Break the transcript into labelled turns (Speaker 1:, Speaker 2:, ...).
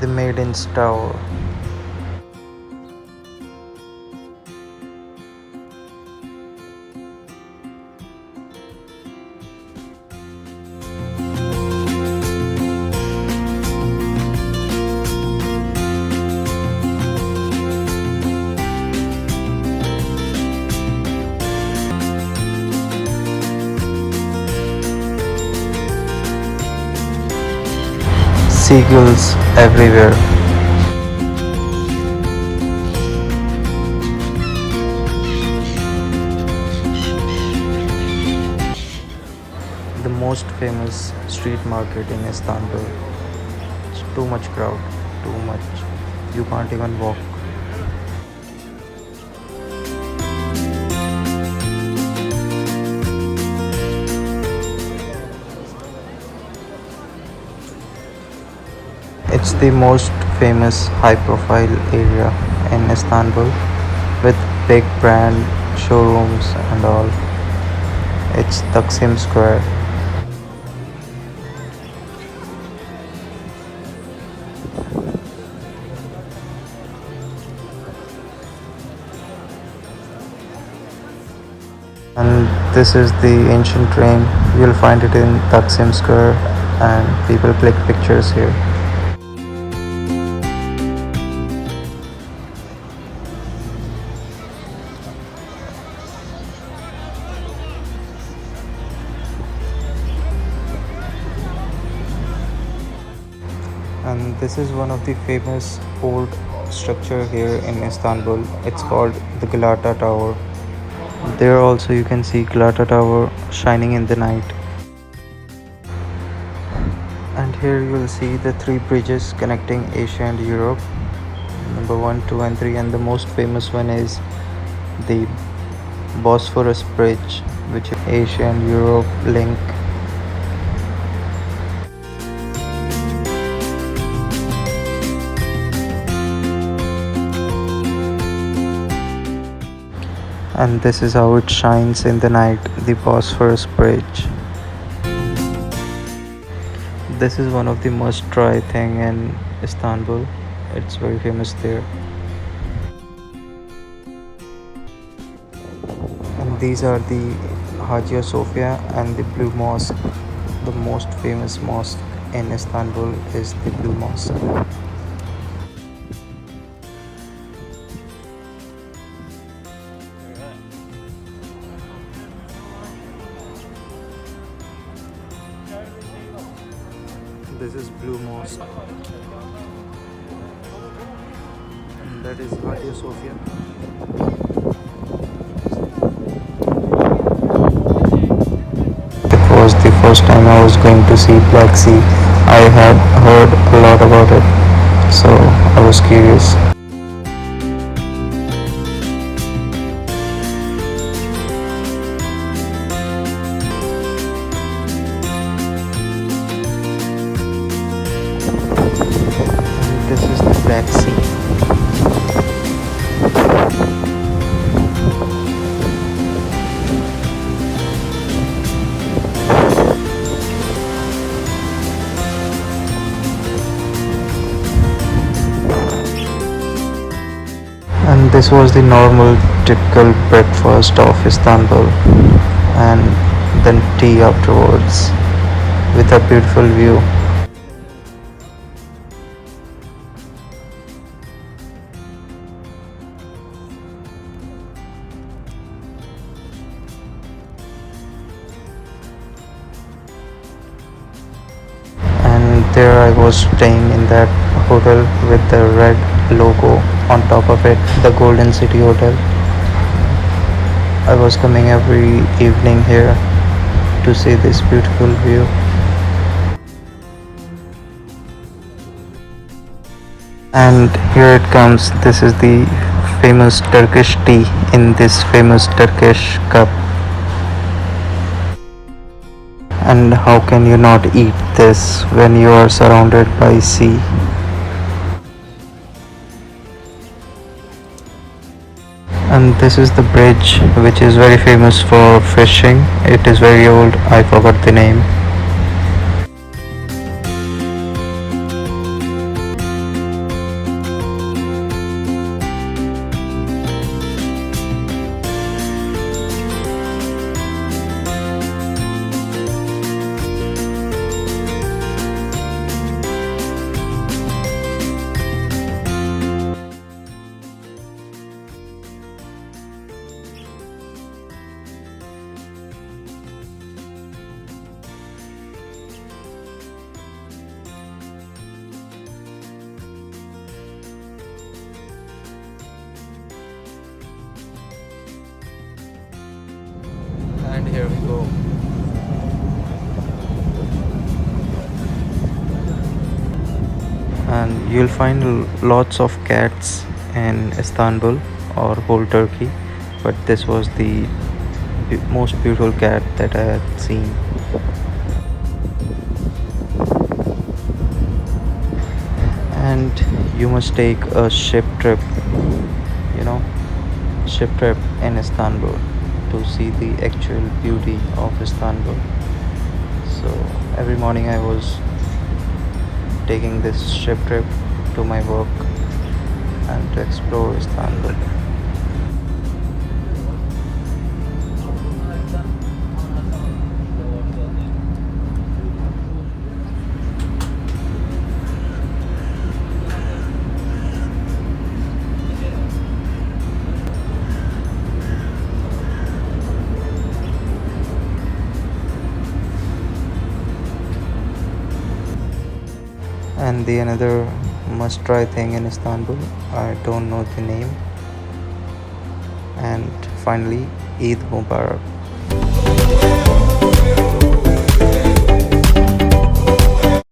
Speaker 1: the Maidens Tower. Seagulls everywhere. The most famous street market in Istanbul. It's too much crowd, too much. You can't even walk. It's the most famous high-profile area in Istanbul with big brand showrooms and all. It's Taksim Square. And this is the ancient train. You'll find it in Taksim Square and people click pictures here. And this is one of the famous old structure here in Istanbul. It's called the Galata Tower. There also you can see Galata Tower shining in the night. And here you will see the three bridges connecting Asia and Europe. Number 1, 2 and 3, and the most famous one is the Bosphorus Bridge, which is Asia and Europe link. And this is how it shines in the night, the Bosphorus Bridge. This is one of the must-try thing in Istanbul. It's very famous there. And these are the Hagia Sophia and the Blue Mosque. The most famous mosque in Istanbul is the Blue Mosque. This is Blue Mosque, and that is Hagia Sophia. It was the first time I was going to see Black Sea. I had heard a lot about it, so I was curious. This is the Black Sea. And this was the normal typical breakfast of Istanbul, and then tea afterwards with a beautiful view. There I was staying in that hotel with the red logo on top of it, the Golden City Hotel. I was coming every evening here to see this beautiful view. And here it comes. This is the famous Turkish tea in this famous Turkish cup. And how can you not eat this when you are surrounded by sea? And this is the bridge, which is very famous for fishing. It is very old, I forgot the name. here we go. And you'll find lots of cats in Istanbul or whole Turkey, but this was the most beautiful cat that I had seen. And you must take a ship trip, you know, ship trip in Istanbul to see the actual beauty of Istanbul. So every morning I was taking this ship trip to my work and to explore Istanbul. And the another must try thing in Istanbul, I don't know the name. And finally, Eid Mubarak.